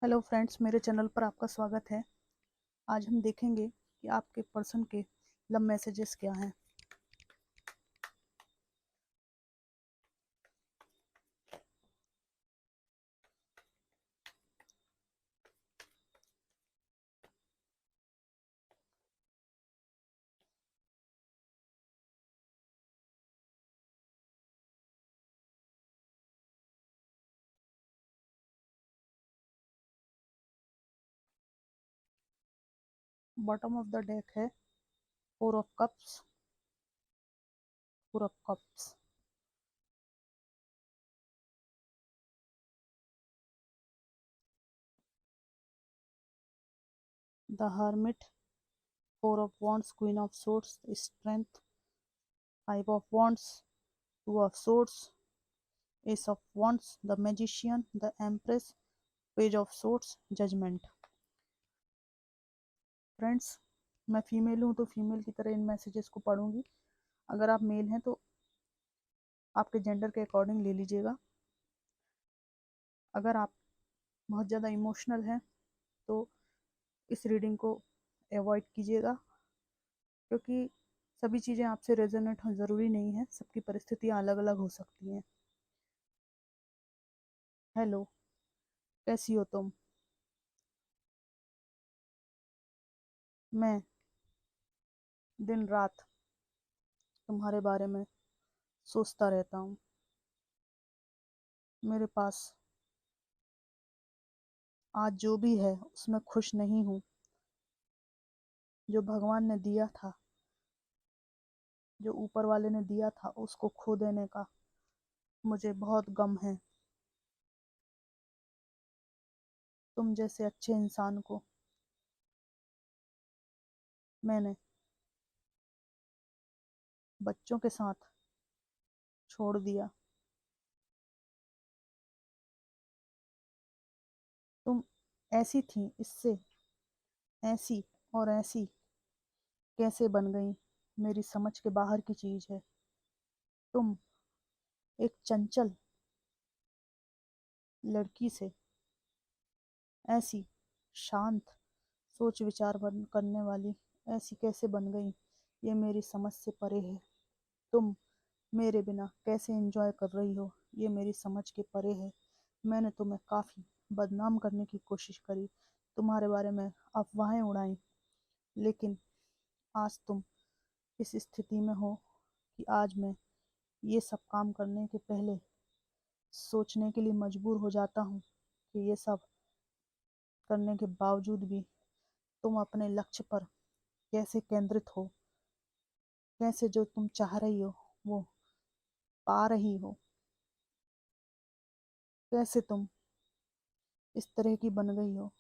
Hello friends, मेरे channel पर आपका स्वागत है। आज हम देखेंगे कि आपके पर्सन के लव मैसेजेस क्या हैं। बॉटम ऑफ द डेक है four of cups, four of cups, the hermit, four of wands, queen of swords, strength, five of wands, two of swords, ace of wands, the magician, the empress, page of swords, judgement. Friends, मैं female हूँ तो female की तरह इन messages को पढ़ूंगी। अगर आप mail हैं तो आपके जेंडर के अकॉर्डिंग ले लीजिएगा। अगर आप बहुत ज़्यादा इमोशनल हैं तो इस रीडिंग को अवॉइड कीजिएगा, क्योंकि सभी चीज़ें आपसे रेजोनेट हो ज़रूरी नहीं है। सबकी परिस्थितियाँ अलग अलग हो सकती हैं। हेलो, कैसी हो तुम? मैं दिन रात तुम्हारे बारे में सोचता रहता हूँ। मेरे पास आज जो भी है उसमें खुश नहीं हूँ। जो भगवान ने दिया था, जो ऊपर वाले ने दिया था, उसको खो देने का मुझे बहुत गम है। तुम जैसे अच्छे इंसान को मैंने बच्चों के साथ छोड़ दिया। तुम ऐसी थी, इससे ऐसी और ऐसी कैसे बन गई, मेरी समझ के बाहर की चीज है। तुम एक चंचल लड़की से ऐसी शांत सोच विचार करने वाली ऐसी कैसे बन गई, ये मेरी समझ से परे है। तुम मेरे बिना कैसे एंजॉय कर रही हो, ये मेरी समझ के परे है। मैंने तुम्हें काफ़ी बदनाम करने की कोशिश करी, तुम्हारे बारे में अफवाहें उड़ाई, लेकिन आज तुम इस स्थिति में हो कि आज मैं ये सब काम करने के पहले सोचने के लिए मजबूर हो जाता हूँ कि ये सब करने के बावजूद भी तुम अपने लक्ष्य पर कैसे केंद्रित हो, कैसे जो तुम चाह रही हो वो पा रही हो, कैसे तुम इस तरह की बन गई हो।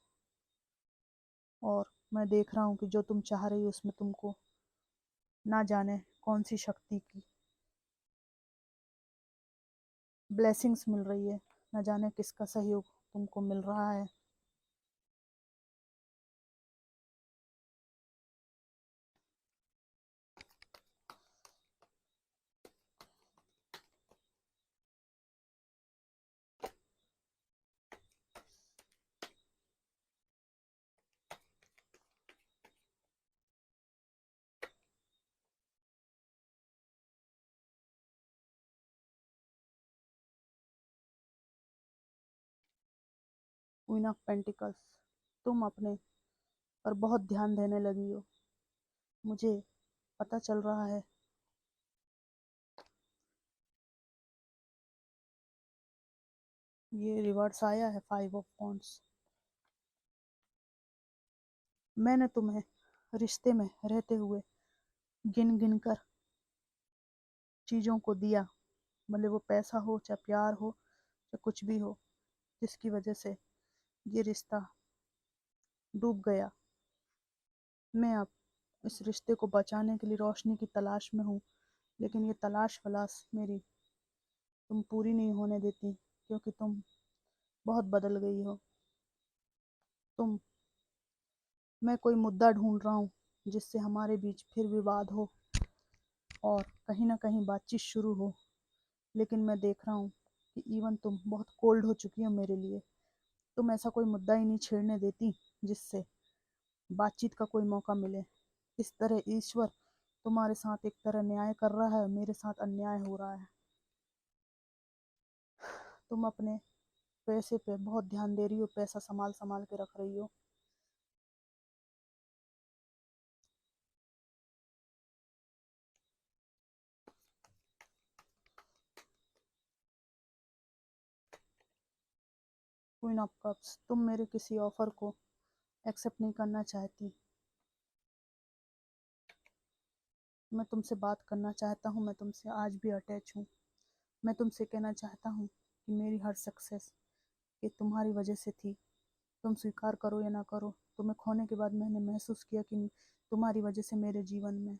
और मैं देख रहा हूँ कि जो तुम चाह रही हो उसमें तुमको ना जाने कौन सी शक्ति की ब्लेसिंग्स मिल रही है, ना जाने किसका सहयोग तुमको मिल रहा है। क्वीन ऑफ पेंटिकल्स, तुम अपने पर बहुत ध्यान देने लगी हो, मुझे पता चल रहा है। ये रिवर्स आया है, फाइव ऑफ वॉन्ड्स। मैंने तुम्हें रिश्ते में रहते हुए गिन गिन कर चीज़ों को दिया, भले वो पैसा हो, चाहे प्यार हो, चाहे कुछ भी हो, जिसकी वजह से ये रिश्ता डूब गया। मैं अब इस रिश्ते को बचाने के लिए रोशनी की तलाश में हूँ, लेकिन ये तलाश वलाश मेरी तुम पूरी नहीं होने देती, क्योंकि तुम बहुत बदल गई हो। तुम मैं कोई मुद्दा ढूंढ रहा हूँ जिससे हमारे बीच फिर विवाद हो और कहीं ना कहीं बातचीत शुरू हो, लेकिन मैं देख रहा हूँ कि इवन तुम बहुत कोल्ड हो चुकी हो मेरे लिए। तुम ऐसा कोई मुद्दा ही नहीं छेड़ने देती जिससे बातचीत का कोई मौका मिले। इस तरह ईश्वर तुम्हारे साथ एक तरह न्याय कर रहा है, मेरे साथ अन्याय हो रहा है। तुम अपने पैसे पे बहुत ध्यान दे रही हो, पैसा संभाल संभाल के रख रही हो। क्वीन ऑफ कप्स, तुम मेरे किसी ऑफर को एक्सेप्ट नहीं करना चाहती। मैं तुमसे बात करना चाहता हूँ, मैं तुमसे आज भी अटैच हूँ। मैं तुमसे कहना चाहता हूँ कि मेरी हर सक्सेस ये तुम्हारी वजह से थी। तुम स्वीकार करो या ना करो, तुम्हें खोने के बाद मैंने महसूस किया कि तुम्हारी वजह से मेरे जीवन में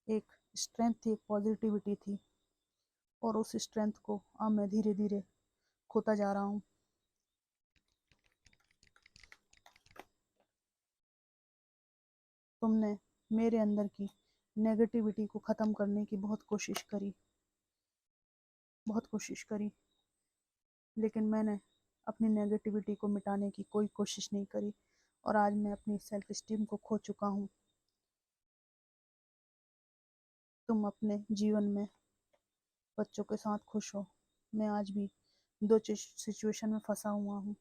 एक स्ट्रेंथ थी, एक पॉजिटिविटी थी, और उस स्ट्रेंथ को अब मैं धीरे धीरे खोता जा रहा हूँ। तुमने मेरे अंदर की नेगेटिविटी को ख़त्म करने की बहुत कोशिश करी, बहुत कोशिश करी, लेकिन मैंने अपनी नेगेटिविटी को मिटाने की कोई कोशिश नहीं करी, और आज मैं अपनी सेल्फ स्टीम को खो चुका हूँ। तुम अपने जीवन में बच्चों के साथ खुश हो, मैं आज भी दो सिचुएशन में फंसा हुआ हूँ।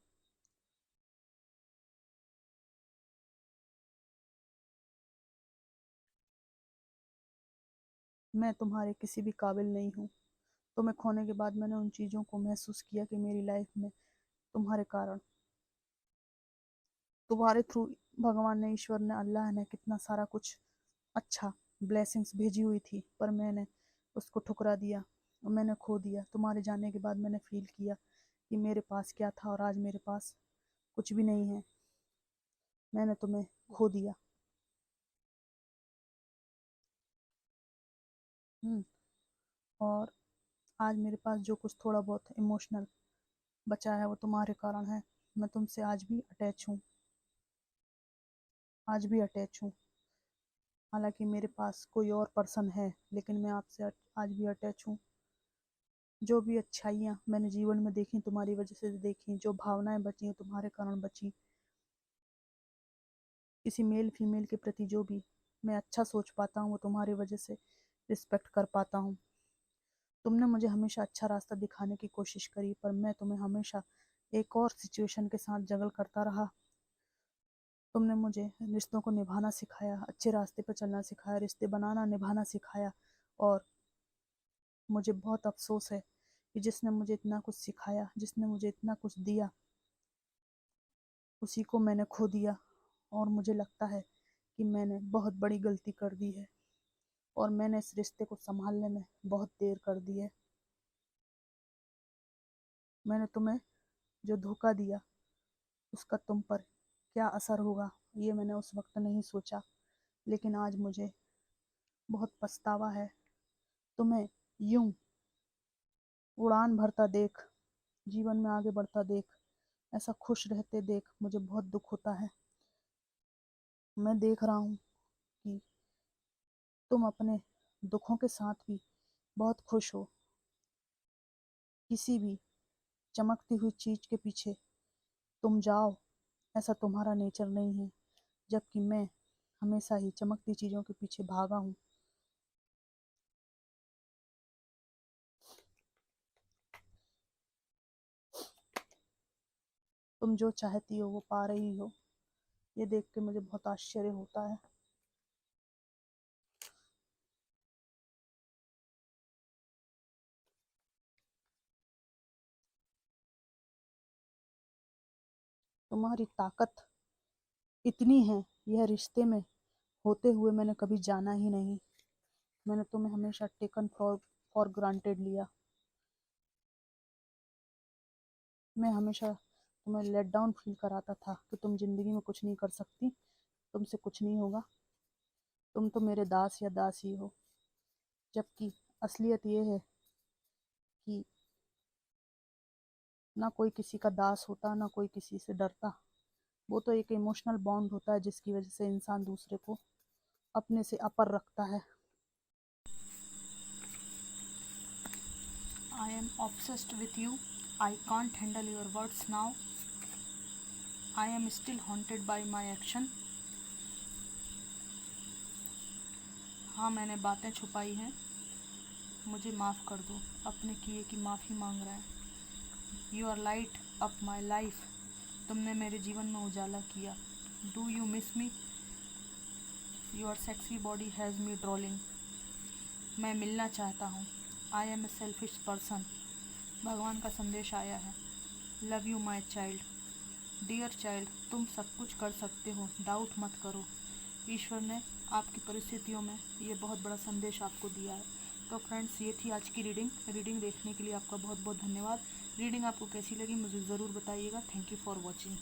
मैं तुम्हारे किसी भी काबिल नहीं हूँ। तुम्हें खोने के बाद मैंने उन चीज़ों को महसूस किया कि मेरी लाइफ में तुम्हारे कारण, तुम्हारे थ्रू भगवान ने, ईश्वर ने, अल्लाह ने कितना सारा कुछ अच्छा ब्लेसिंग्स भेजी हुई थी, पर मैंने उसको ठुकरा दिया और मैंने खो दिया। तुम्हारे जाने के बाद मैंने फील किया कि मेरे पास क्या था और आज मेरे पास कुछ भी नहीं है। मैंने तुम्हें खो दिया। हम्म, और आज मेरे पास जो कुछ थोड़ा बहुत इमोशनल बचा है वो तुम्हारे कारण है। मैं तुमसे आज भी अटैच हूँ, आज भी अटैच हूँ। हालांकि मेरे पास कोई और पर्सन है, लेकिन मैं आपसे आज भी अटैच हूँ। जो भी अच्छाइयाँ मैंने जीवन में देखी तुम्हारी वजह से देखी, जो भावनाएं बची तुम्हारे कारण बची, किसी मेल फीमेल के प्रति जो भी मैं अच्छा सोच पाता हूँ वो तुम्हारी वजह से रिस्पेक्ट कर पाता हूँ। तुमने मुझे हमेशा अच्छा रास्ता दिखाने की कोशिश करी, पर मैं तुम्हें हमेशा एक और सिचुएशन के साथ जगल करता रहा। तुमने मुझे रिश्तों को निभाना सिखाया, अच्छे रास्ते पर चलना सिखाया, रिश्ते बनाना निभाना सिखाया, और मुझे बहुत अफसोस है कि जिसने मुझे इतना कुछ सिखाया, जिसने मुझे इतना कुछ दिया, उसी को मैंने खो दिया। और मुझे लगता है कि मैंने बहुत बड़ी गलती कर दी है, और मैंने इस रिश्ते को संभालने में बहुत देर कर दी है। मैंने तुम्हें जो धोखा दिया उसका तुम पर क्या असर होगा ये मैंने उस वक्त नहीं सोचा, लेकिन आज मुझे बहुत पछतावा है। तुम्हें यूं उड़ान भरता देख, जीवन में आगे बढ़ता देख, ऐसा खुश रहते देख मुझे बहुत दुख होता है। मैं देख रहा हूँ कि तुम अपने दुखों के साथ भी बहुत खुश हो। किसी भी चमकती हुई चीज के पीछे तुम जाओ, ऐसा तुम्हारा नेचर नहीं है, जबकि मैं हमेशा ही चमकती चीजों के पीछे भागा हूँ। तुम जो चाहती हो वो पा रही हो, ये देख के मुझे बहुत आश्चर्य होता है। तुम्हारी ताकत इतनी है, यह रिश्ते में होते हुए मैंने कभी जाना ही नहीं। मैंने तुम्हें हमेशा टेकन फॉर ग्रांटेड लिया। मैं हमेशा तुम्हें लेट डाउन फील कराता था कि तुम जिंदगी में कुछ नहीं कर सकती, तुमसे कुछ नहीं होगा, तुम तो मेरे दास या दास ही हो। जबकि असलियत ये है कि ना कोई किसी का दास होता, ना कोई किसी से डरता। वो तो एक इमोशनल बॉन्ड होता है जिसकी वजह से इंसान दूसरे को अपने से अपर रखता है। I am obsessed with you, I can't handle your words now. I am still haunted by my action. हाँ, मैंने बातें छुपाई हैं, मुझे माफ़ कर दो। अपने किए की माफ़ी मांग रहा है। You are light up my life, तुमने मेरे जीवन में उजाला किया। Do you miss me, your sexy body has me drooling, मैं मिलना चाहता हूँ। I am a selfish person, भगवान का संदेश आया है। Love you my child, dear child, तुम सब कुछ कर सकते हो, डाउट मत करो। ईश्वर ने आपकी परिस्थितियों में ये बहुत बड़ा संदेश आपको दिया है। तो फ्रेंड्स, ये थी आज की रीडिंग देखने के लिए आपका बहुत बहुत धन्यवाद। रीडिंग आपको कैसी लगी मुझे ज़रूर बताइएगा। Thank you for watching.